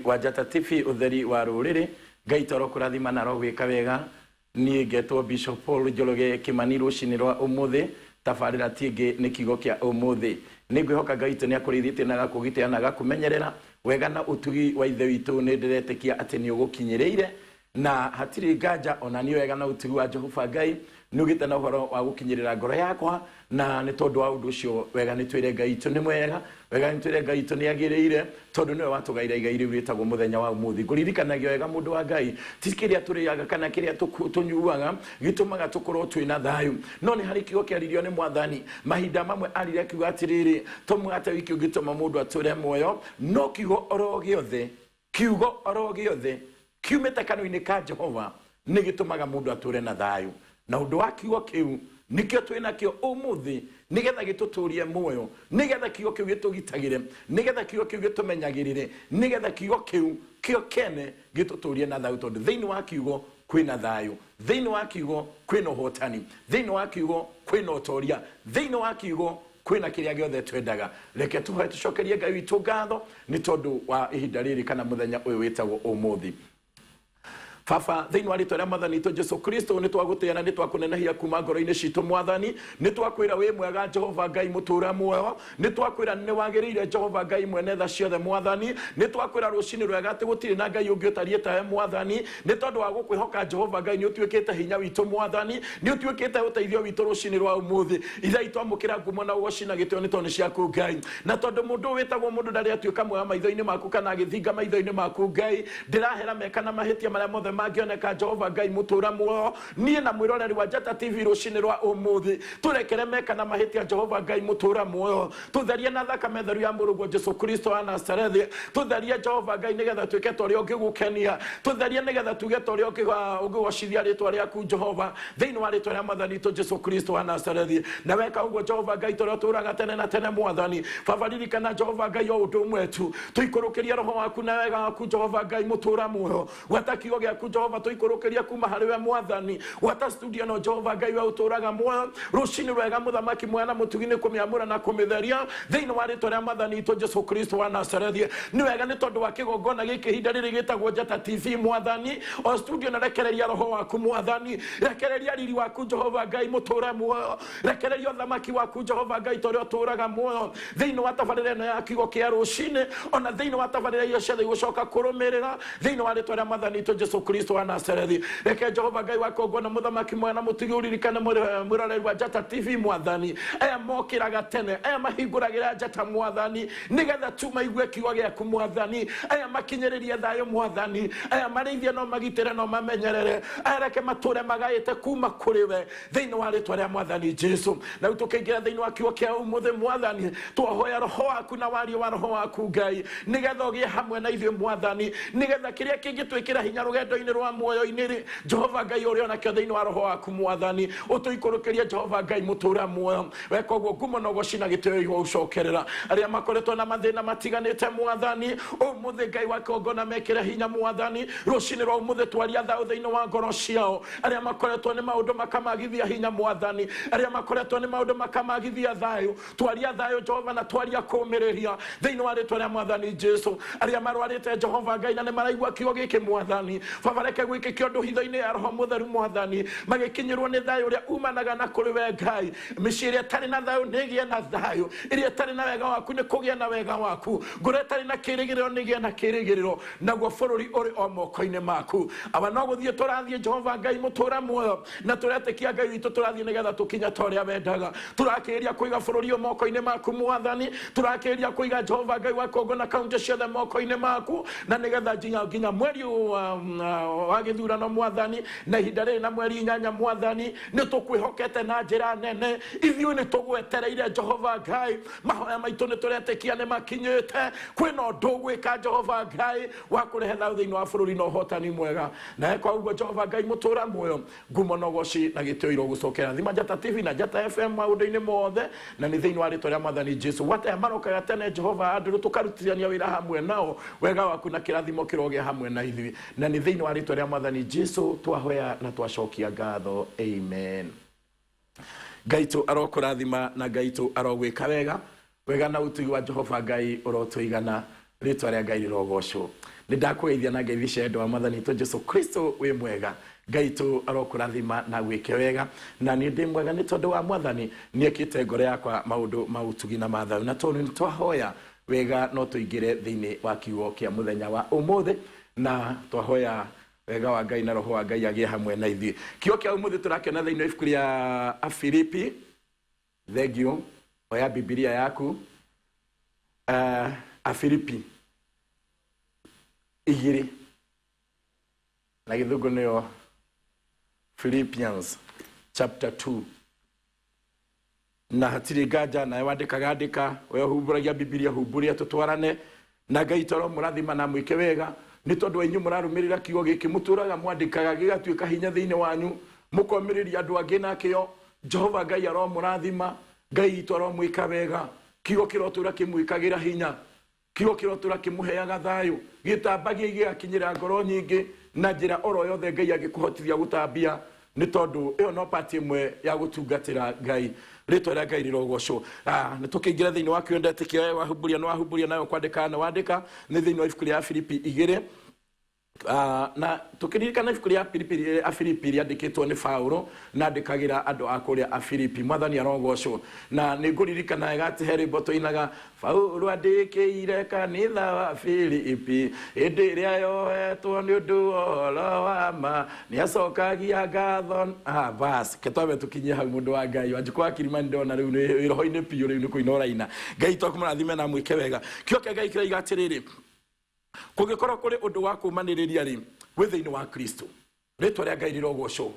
wa Njata TV utheri wa ruriri Ngai toro kurathima na ro gwika wega ni ngetwo Bishop Paul Njoroge Kimani rucini rwa umuthi tabarira tingi ni kigo kia umuthi ni ngwihoka Ngai tu ni akurithite na gakugite na gakumenyerera wega na utugi wa ithe witu ni ndiretekia ati ni ugukinyireire na hatiri nganja ona ni wega na utugi wa Jehova Ngai nugite na uhoro wa gukinyirira ngoro yakwa na ni tondu wa undu ucio wega ni twire Ngai tu ni mwega wega ni twire Ngai tu ni agireire tondu niwe watugaire igai riu ritagwo muthenya wa umuthi nguririkanagia wega mundu wa Ngai tikiria turiaga kana kiria tunyuaga gitumaga tukorwo twina thayu no ni hari kigo kiaririo ni mwathani mahinda mamwe arire kiuga atiriri tumwate wiki ugituma mundu ature moyo no kigo oro giothe kiumete kanua-ini ka Jehova ni gitumaga mundu ature na thayu na undu wa kigo kiu nikio twina kio umuthi nigetha gituturie moyo nigetha kigo kiu gitugitagire nigetha kigo kiu gitumenyagirire nigetha kigo kiu kio kene gituturie na thayu tondu thiini wa kiugo kwina thayu thiini wa kiugo kwina hotani thiini wa kiugo kwina utoria thiini wa kiugo kwina kiria giothe twendaga reke tucokerie Ngai witu ngatho ni tondu wa ihinda riri kana muthenya uyu witagwo umuthi Fafa thiini wa ritwa ria mwathani to Jesu Kristo ni twaguteana ni twakunenehia kuma ngoro-ini citu mwathani ni twakwira wi mwega Jehova Ngai mutura muoyo ni twakwira ni wagiriire Jehova Ngai mwene tha ciothe mwathani ni twakwira rucini rwega ati gutiri na Ngai ungi utarie tawe mwathani ni tondu wa gukwihoka Jehova Ngai ni utuikite hinya witu mwathani ni utuikite uteithio witu rucini rwa umuthi itha itwamukira ngumo na ugocina gitio ni tondu ciaku Ngai na tondu mundu witagwo mundu ndari atuika mwega maitho-ini maku kana agithinga maitho-ini maku Ngai ndirahera mekana mahitia maria mothe magioneka Jehova Ngai mutura muoyo nie na mwiroreri wa Njata TV rucini rwa umuthi turekere mekana mahitia Jehova Ngai mutura muoyo tutherie na thakame theru ya Mũrũguo Jesu Kristo wa Nazarethi tutherie Jehova Ngai nigetha tuike toria ungigukenia tutherie nigetha tuge toria ungigocithia ritwa riaku Jehova thiini wa ritwa ria mwathani to Jesu Kristo wa Nazarethi na weka uguo Jehova Ngai toria turaga tene na tene mwathani babaririkana Jehova Ngai o undu umwe tu tuikurukiria roho waku na wega waku Jehova Ngai mutura muoyo watakio giaku Jehova tuikurukiria kuma hariwe mwathani wata studio no Jehova Ngai wa uturaga muoyo rucini rwega muthamaki mwana mutugini kumiamura na kumitheria thiini wa ritwa ria mwathani to Jesu Kristo wa Nazarethi ni wega ni tondu wa kigongona giki hinda riri gitagwo Njata TV mwathani o studio na rekereria roho waku mwathani rekereria riri waku Jehova Ngai mutura muoyo rekereria thamaki waku Jehova Ngai toria uturaga muoyo thiini wa tabarire na ya kigo kia rucini ona thiini wa tabarire iyo ciothe gucoka kurumirira thiini wa ritwa ria mwathani to Jesu Kristo wa Nazarethi reke Jehova Ngai wako na muthamaki mwana mutigi uririkane mwiroreri wa Njata TV mwathani aya mokiraga tene aya mahinguragira Njata mwathani nigetha tu maigue kiugo giaku mwathani aya makinyiririe thayo mwathani aya marithie no magitire no mamenyerere aya reke mature magaite kuma kuri we thiini wa ritwa ria mwathani Jesu na tukiingira thiini wa kiugo kia umuthi mwathani twahoya roho waku na wario wa roho waku Ngai nigetha ugie hamwe na ithuĩ mwathani nigetha kiria kingitwikira hinya rugendo-ini rwa muoyo-ini Jehova Ngai uri ona kio thiini wa roho waku mwathani utuikurukiria Jehova Ngai mutura muoyo weka uguo ngumo na ugocina gitio igwo ucokerera aria makoretwo na mathina matiganite mwathani umuthi Ngai wakongona mekire hinya mwathani rucini rwa umuthi twaria thaũ thiini wa ngoro ciao aria makoretwo ni maundu makamagithia hinya mwathani aria makoretwo ni maundu makamagithia thayu twaria thayu Jehova na twaria kumiriria thiini wa ritwa ria mwathani Jesu aria marwarite Jehova Ngai na ni maraigua kiugo giki mwathani babareke gwike kiondu hitho-ini ya roho mutheru mwathani magikinyirwo ni thayu uria umanaga na kuri we Ngai mĩciĩ ĩrĩa ĩtarĩ na thayu nĩgĩe na thayu ĩrĩa ĩtarĩ na wega waku nĩ kũgĩa na wega waku ngoro ĩtarĩ na kĩrĩgĩrĩro nĩgĩe na kĩrĩgĩrĩro naguo bũrũri ũrĩ o moko-inĩ maku aba no gũthiĩ tũrathiĩ Jehova Ngai mũtũra muoyo na tũretĩkia Ngai witũ tũrathiĩ nĩgetha tũkinya ta ũrĩa wendaga tũrakĩrĩria kũiga bũrũri ũyũ moko-inĩ maku mwathani tũrakĩrĩria kũiga Jehova Ngai wa Kongo na kaunti ciothe moko-inĩ maku na nĩgetha nginya mweri wa gĩthurano mwathani na ihinda rĩrĩ na mweri 8 mwathani nĩ tũkwĩhokete na njĩra nene ithuĩ nĩ tũgwetereire Jehova Ngai mahoya maitũ nĩ tũretĩkia nĩ makinyĩte kwĩna ũndũ ũgwĩka Jehova Ngai wa kũrehe thayũ thĩinĩ wa bũrũri na ũhotani mwega na kwa ũguo Jehova Ngai mũtũra muoyo ngumo na ũgoci na gĩtĩo irogũcokera thima Njata TV na Njata FM maũndũ-inĩ mothe na nĩ thĩinĩ wa rĩtwa rĩa mwathani Jesu wataya marokaga tene Jehova andũ tũkarutithania wĩra hamwe nao wega waku na kĩrathimo kĩrogĩa hamwe na ithuĩ na nĩ thĩinĩ wa rĩtwa rĩa mwathani Jesu twahoya na twacokia ngatho amen Ngai tu arokũrathima na Ngai tu arogwĩka wega na utugi wa Jehova Ngai ũrotũigana ritwa rĩa Ngai rĩrogocwo. Nĩ ndakũgeithia na ngeithia andũ a Mwathani witũ Jesu Kristo wĩ mwega. Ngai tu arokũrathima na gwĩke wega, na nĩ ndĩ mwega nĩ tondũ wa Mwathani nĩekĩte ngoro yakwa maũndũ ma ũtugi na mathayu, na tondũ nĩ twahoya wega no tũingĩre thĩinĩ wa kiugo kĩa mũthenya wa ũmũthĩ, na twahoya wega wa Ngai na roho wa Ngai agĩe hamwe na ithuĩ. Kiugo kĩa ũmũthĩ tũrakĩona thĩinĩ wa ibuku rĩa Afilipi. Thengio, oya Biblia yaku. Afilipi 2 na gĩthũngũ nĩyo Philippians chapter 2. Na hatirĩ nganja nawe wandĩka we humbũragia Biblia humburia tũtwarane na Ngai toro mũrathima na mwĩke wega, nĩ tondũ inyuĩ mũrarũmĩrĩra kiugo gĩkĩ mũtũraga mwandĩkaga gĩgatuĩka hinya thĩinĩ wanyu, mũkomĩrĩria andũ angĩ nakĩo. Jehova Ngai aromũrathima, Ngai toro mwĩka wega, kiugo kĩrotũra kĩmwĩkagĩra hinya, kiugo kĩrotũra kĩmũheaga thayũ, gĩtambagia igĩgakinyĩra ngoro nyingĩ na njĩra oro yothe Ngai agĩkũhotithia gũtambia, nĩ tondũ ĩyo no pati ĩmwe ya gũtungatĩra Ngai. Rĩtwa rĩa Ngai rĩrogocwo. Nĩ tũkĩingĩra thĩinĩ wa kĩo ndetĩkia wahumburia nayo kwandĩka na wandĩka nĩ thĩinĩ wa ibuku rĩa Afilipi 2. Na tukiririkana ibuku rĩa Afilipi rĩandĩkĩtwo nĩ Paulo na andĩkagĩra andũ a kũrĩa Afilipi. Mwathani arogocwo. Na nĩ ngũririkana gati he rwĩmbo tũinaga, Paulo andĩkĩire kanitha wa Afilipi hĩndĩ ĩrĩa yohetwo nĩ ũndũ ũhoro wa ma, nĩacokagia ngatho. Basi ketwabe tukinyie hau mũndũ wa Ngai wanjikwa Kilimani ndona rĩu nĩ roho-inĩ piũ, rĩu nĩ kũina ũraina. Ngai tokũmũrathime na mwĩke wega. Kiugo kĩa Ngai kĩroiga atĩrĩrĩ, kũngĩkorwo kũrĩ ũndũ wa kũmanĩrĩria rĩ wĩ thĩinĩ wa Kristo, rĩtwa rĩa Ngai rĩrogocwo.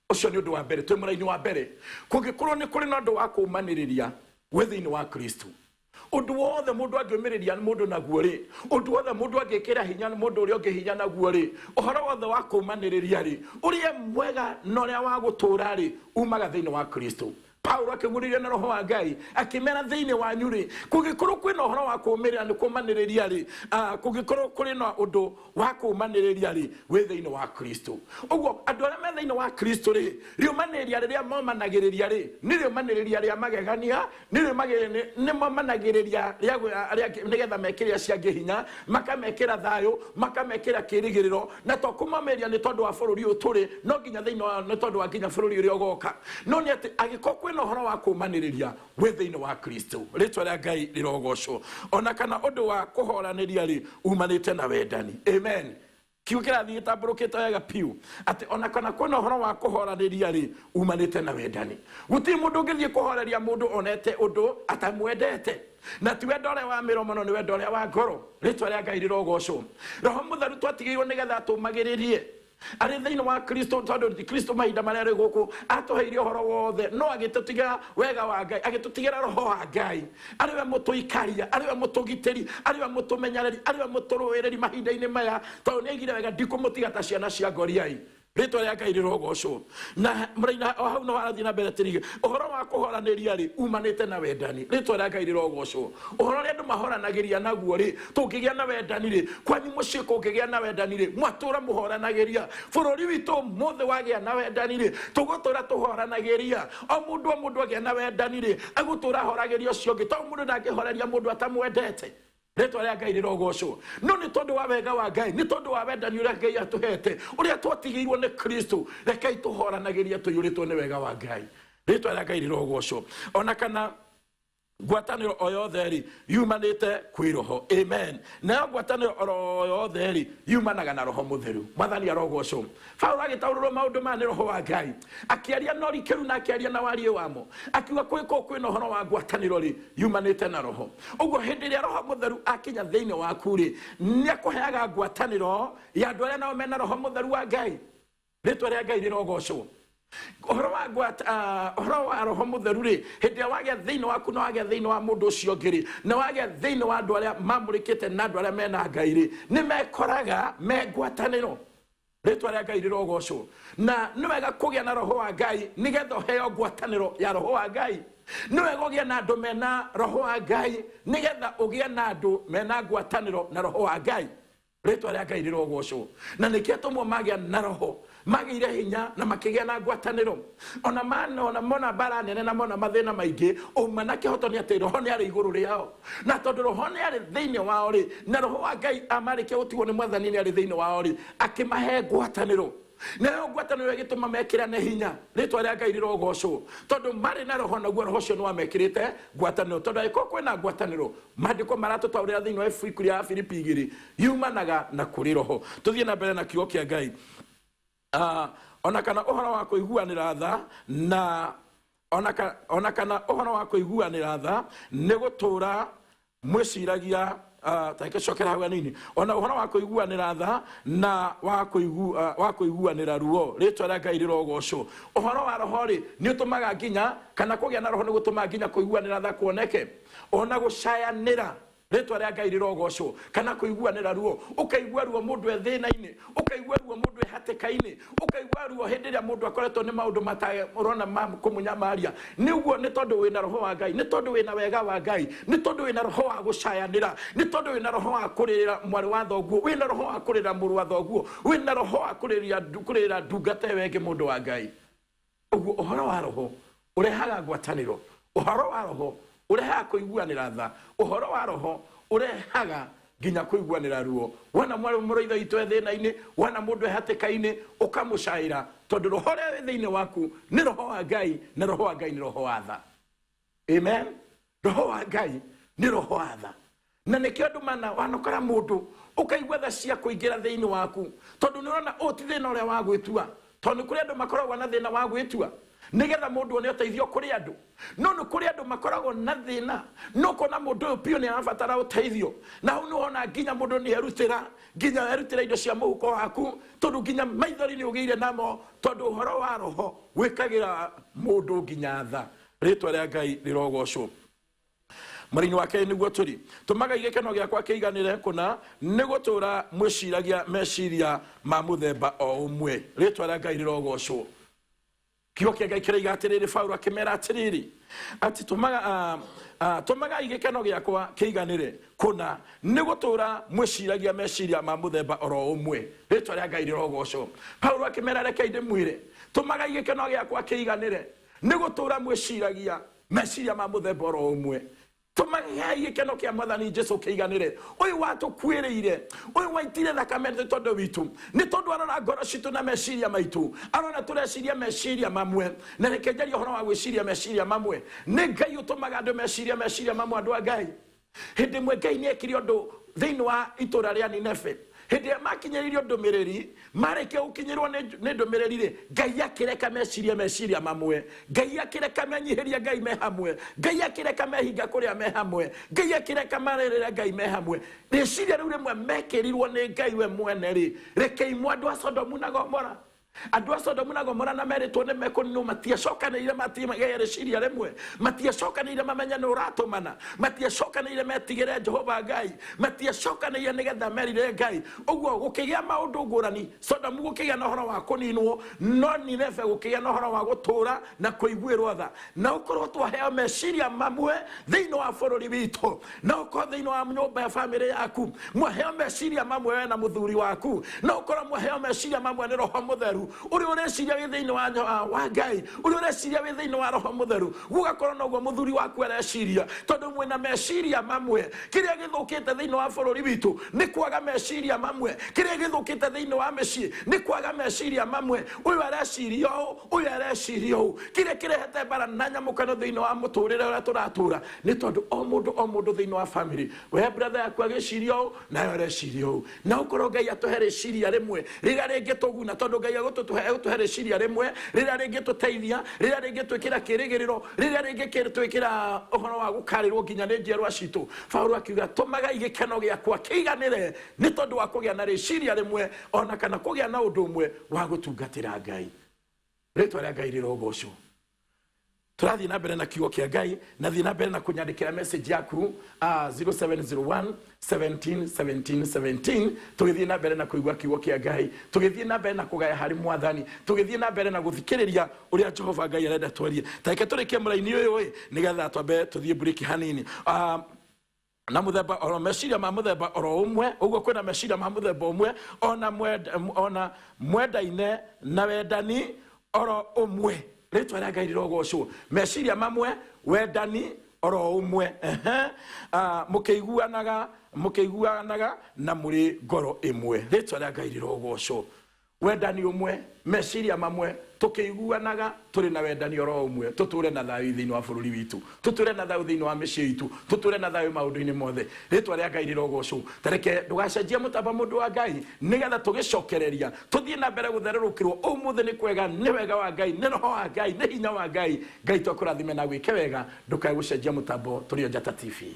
Ũcio nĩ ũndũ wa mbere, twĩ mũraini wa mbere. Kũngĩkorwo nĩ kũrĩ na ũndũ wa kũmanĩrĩria wĩ thĩinĩ wa Kristo, ũndũ wothe mũndũ angĩũmĩrĩria mũndũ naguo rĩ, ũndũ wothe mũndũ angĩkĩra hinya mũndũ ũrĩa ũngĩ hinya naguo rĩ, ũhoro wothe wa kũmanĩrĩria rĩ, ũrĩa mwega na ũrĩa wa gũtũũra rĩ, umaga thĩinĩ wa Kristo. Paulo akĩmũrĩria na roho wa Ngai akĩmera thĩinĩ wanyu rĩ, kũngĩkorwo kwĩna ũhoro wa kũũmĩrĩra nĩ kũmanĩrĩria rĩ, kũngĩkorwo kũrĩ na ũndũ wa kũũmanĩrĩria rĩ wĩ thĩinĩ wa Kristo. Ũguo andũ arĩa me thĩinĩ wa Kristo rĩ, rĩũmanĩrĩria rĩrĩa momanagĩrĩria rĩ nĩ rĩũmanĩrĩria rĩa magegania, nĩ momanagĩrĩria nĩgetha mekĩrĩra ciangĩ hinya, makamekĩra thayũ, makamekĩra kĩrĩgĩrĩro, na to kũmamĩrĩria nĩ tondũ wa bũrũri ũyũ tũrĩ, no nginya thĩinĩ wa nĩ tondũ wa nginya bũrũri ũrĩa ũgoka. No nĩ atĩ agĩkorwo no horo wa kũmanĩrĩria wĩ thĩinĩ wa Kristo, rĩtwa rĩa Ngai rĩrogocwo. Ona kana ũndũ wa kũhoranĩria rĩ umanĩte na wendani. Amen. Kiugo kĩrathiĩ gĩtambũrũkĩte wega piũ atĩ ona kana kwĩna ũhoro wa kũhoranĩria rĩ umanĩte na wendani. Gũtirĩ mũndũ ũngĩthiĩ kũhoreria mũndũ onete ũndũ atamwendete, na ti wendo ũrĩa wa mĩromo no nĩ wendo ũrĩa wa ngoro. Rĩtwa rĩa Ngai rĩrogocwo. Roho Mũtheru twatigĩirwo nĩgetha tũmagĩrĩrie arĩ thĩinĩ wa Kristo, tondũ Kristo mahinda marĩa arĩ gũkũ atũheire ũhoro wothe, no agĩtũtigĩra wega wa Ngai, agĩtũtigĩra roho wa Ngai arĩwe mũtũikaria, arĩwe mũtũgitĩri, arĩwe mũtũmenyereri, arĩwe mũtũrũĩrĩri mahinda-inĩ maya, tondũ nĩaigire wega ndikũmũtiga ta ciana cia ngoriai. Rĩtwa rĩa Ngai rĩrogocwo. Na mũraina o hau no arathiĩ na mbere tĩrige ũhoro wa kũhoranĩria rĩ umanĩte na wendani. Rĩtwa rĩa Ngai rĩrogocwo. Ũhoro ũrĩa andũ mahoranagĩria naguo rĩ, tũngĩgĩa na wendani rĩ, kwanyu mũciĩ kũngĩgĩa na wendani rĩ, mwatũra mũhoranagĩria. Bũrũri witũ mũthĩ wagĩa na wendani rĩ, tũgũtũra tũhoranagĩria. O mũndũ agĩa na wendani rĩ, agũtũra ahoragĩria ũcio ũngĩ, tondũ mũndũ ndangĩhoreria mũndũ atamwendete. Rĩtwa rĩa Ngai rĩrogocwo. No nĩ tondũ wa wega wa Ngai, nĩ tondũ wa wendani ũrĩa Ngai atũhete, ũrĩa twatigĩirwo nĩ Kristo, rekei tũhoranagĩria tũiyũrĩtwo nĩ wega wa Ngai. Rĩtwa rĩa Ngai rĩrogocwo. Ona kana ngwatanĩro o yothe rĩ yumanĩte kwĩ roho. Amen. Nayo ngwatanĩro o yothe rĩ yumanaga na roho Mũtheru. Mwathani arogocwo. Paulo agĩtaũrĩrwo maũndũ maya nĩ roho wa Ngai, akĩaria na ũrikĩru na akĩaria na wariĩ wamo, akiuga kwĩna ũhoro wa ngwatanĩro rĩ yumanĩte na roho. Ũguo hĩndĩ ĩrĩa roho Mũtheru akinya thĩinĩ waku rĩ nĩakũheaga ngwatanĩro ya andũ arĩa nao mena roho Mũtheru wa Ngai. Rĩtwa rĩa Ngai rĩrogocwo. Ũhoro wa roho Mũtheru rĩ hĩndĩ ĩrĩa wagĩa thĩinĩ waku na wagĩa thĩinĩ wa mũndũ ũcio ũngĩ rĩ, na wagĩa thĩinĩ wa andũ arĩa mamũrĩkĩte na andũ arĩa mena Ngai rĩ, nĩmekoraga me ngwatanĩro. Rĩtwa rĩa Ngai rĩrogocwo. Na nĩ wega kũgĩa na roho wa Ngai nĩgetha ũheo ngwatanĩro ya roho wa Ngai. Nĩ wega ũgĩe na andũ mena roho wa Ngai nĩgetha ũgĩe na andũ mena ngwatanĩro na roho wa Ngai. Rĩtwa rĩa Ngai rĩrogocwo. Na nĩkĩo tũmwe magĩa na roho magire hinya na makigea na ngwataniro ona mona bara nene na mona mathina maingi umana kihoto ni ati roho ni ari iguru riao na tondu roho ni ari thiini wao ri na roho wa Ngai amarike gutigwo ni mwathani ni ari thiini wao ri akimahe ngwataniro na ngwataniro igituma mekirane hinya ritwa ria Ngai rirogocwo tondu mari na roho naguo roho cio no amekirite ngwataniro tondu iko kwina ngwataniro mandiko maratutwarira thiini wa ibuku ria Filipi 2 yumanaga na kuri roho tuthie na mbere na kiugo kia Ngai ona kana uhoro wa kuiguanira tha na ona kana uhoro wa kuiguanira tha ni gutura mwiciragia taike cokera hau nini ona uhoro wa kuiguanira tha na wa kuiguanira ruo ritwa ria Ngai rirogocwo uhoro wa roho ri ni utumaga nginya kana kugia na roho ni gutuma nginya kuiguanira tha kuoneke ona gucayanira ritwa ria Ngai rirogocwo kana kuiguanira ruo ukaigua ruo mundu ethina-ini ukaigua ruo mundu ehatikaini ukaigua ruo hindi ria mundu akoretwo ni maundu matae urona kumunyamaria niguo ni tondu wina roho wa Ngai ni tondu wina wega wa Ngai ni tondu wina roho wa gucayanira ni tondu wina roho wa kurira mwari wa thoguo wina roho wa kurira muru wa thoguo wina roho wa kurira ndungata wenge mundu wa Ngai uguo uhoro wa roho urehaga ngwataniro uhoro wa roho urehaga kuiguanira tha uhoro wa roho urehaga nginya kuiguanira ruo wana mwari muroitha itu ethina-ini wana mundu ehatikaini ukamucaira tondu roho ria thiini waku ni roho wa Ngai na roho wa Ngai ni roho wa tha amen roho wa Ngai ni roho wa tha na nikio andu mana wanokora mundu ukaigua tha cia kuingira thiini waku tondu ni urona uti thina uria wa gwitua tondu kuri andu makoragwo na thina wa gwitua nigetha mundu one uteithio kuri andu no kuri andu makoragwo na thina no kona mundu pio ni arabatara uteithio na hu ni wona nginya mundu ni erutira indo cia muhuko waku tondu nginya maithori ni ugiire namo tondu uhoro wa roho wikagira mundu nginya tha ritwa ria Ngai rirogocwo marini wake niguo turi tumaga igekeno giakwa kiiganire kuna ni gutura mwiciragia meciria ma muthemba o umwe ritwa ria Ngai rirogocwo kiugo kia Ngai kiraiga atiriri Paulo akimera atiriri ati tumaga igekeno giakwa kiiganire kuna ni gutura mwiciragia meciria ma muthemba oro umwe ritwa ria Ngai rirogocwo Paulo akimera reke ndimwire tumaga igekeno giakwa kiiganire ni gutura mwiciragia meciria ma muthemba oro umwe tumaga igekeno kia mwathani Jesu kiiganire uyu watukwiriire uyu waitire thakame tondu witu ni tondu arona ngoro citu na meciria maitu arona tureciria meciria mamwe na reke njarie uhoro wa gwiciria meciria mamwe ni Ngai utumaga andu meciria mamwe andu a Ngai hindi mwe Ngai ni ekire undu thiini wa itura ria Nineve hindi makinyiririo ndumiriri mareke ukinyirwo ni ndumiriri ri Ngai akireka meciria mamwe Ngai akireka menyihiria Ngai me hamwe Ngai akireka mehinga kuria me hamwe Ngai akireka marerera Ngai me hamwe riciria riu rimwe mekirirwo ni Ngai we mwene ri reke imwe andu a Sodomu na Gomora andu a Sodomu na Gomora na meritwo ni mekuninu matiacokanĩire matigere riciria rimwe matiacokanĩire mamenya ni uratumana matiacokanĩire metigire Jehova Ngai matiacokanĩire nigetha merire Ngai uguo gukigia maundu ngurani Sodomu gukigia na uhoro wa kuninwo no Nineve gukigia na uhoro wa gutura na kuiguirwo tha na ukorwo twaheo meciria mamwe thiini wa bururi witu na ukorwo thiini wa nyumba ya family yaku mwaheo meciria mamwe we na muthuri waku na ukorwo mwaheo meciria mamwe ni Roho Mutheru uri ureciria wi thiini wa Ngai uri ureciria wi thiini wa Roho Mutheru gugakorwo noguo muthuri waku areciria tondu mwina meciria mamwe kiria githukite thiini wa bururi witu ni kwaga meciria mamwe kiria githukite thiini wa micii ni kwaga meciria mamwe uyu areciria uyu areciria kiria kirehete bara na nyamukano thiini wa muturire uria turatura ni tondu o mundu thiini wa family we brother yaku agiciria na areciria na ukorwo Ngai atuhereciria rimwe riga ringi tuguna tondu Ngai tuhereciria rimwe riria ringi tuteithia riria ringi twikira kirigiriro riria ringi twikira uhoro wa gukarirwo nginya ni njerwa citu Paulo akiuga tumaga igikeno giakwa kiiganire ni tondu wa kugia na reciria rimwe ona kana kugia na undu umwe wa gutungatira Ngai ritwa ria Ngai rirogocwo turathi na mbere na kiugo kia Ngai na thi na mbere na kunyandikira message yaku 0701 17 17 17 tugithii na mbere na kuigua kiugo kia Ngai tugithii na mbere na kugaya hari mwathani tugithii na mbere na guthikiriria uria Jehova Ngai arenda twarie taike turikie muraini uyu nigetha twambe tuthie break hanini na muthemba oro meciria ma muthemba oro umwe uguo kwina meciria ma muthemba umwe ona mwendaine na wendani oro umwe ritwa ria Ngai rirogocwo meciria mamwe wendani oro umwe mukeiguanaga na muri ngoro imwe ritwa ria Ngai rirogocwo wendani umwe meciria mamwe tukiiguanaga turi na wendani oro umwe tuture na thayu thiini wa bururi witu tuture na thayu thiini wa micii itu tuture na thayu maundu-ini mothe ritwa ria Ngai rirogocwo tareke ndugacenjie mutamba mundu wa Ngai nigetha tugicokereria tuthie na mbere guthererukirwo umuthi ni kwega ni wega wa Ngai ni roho wa Ngai ni hinya wa Ngai Ngai twakurathime na gwike wega ndukae gucenjia mutambo turi Njata TV.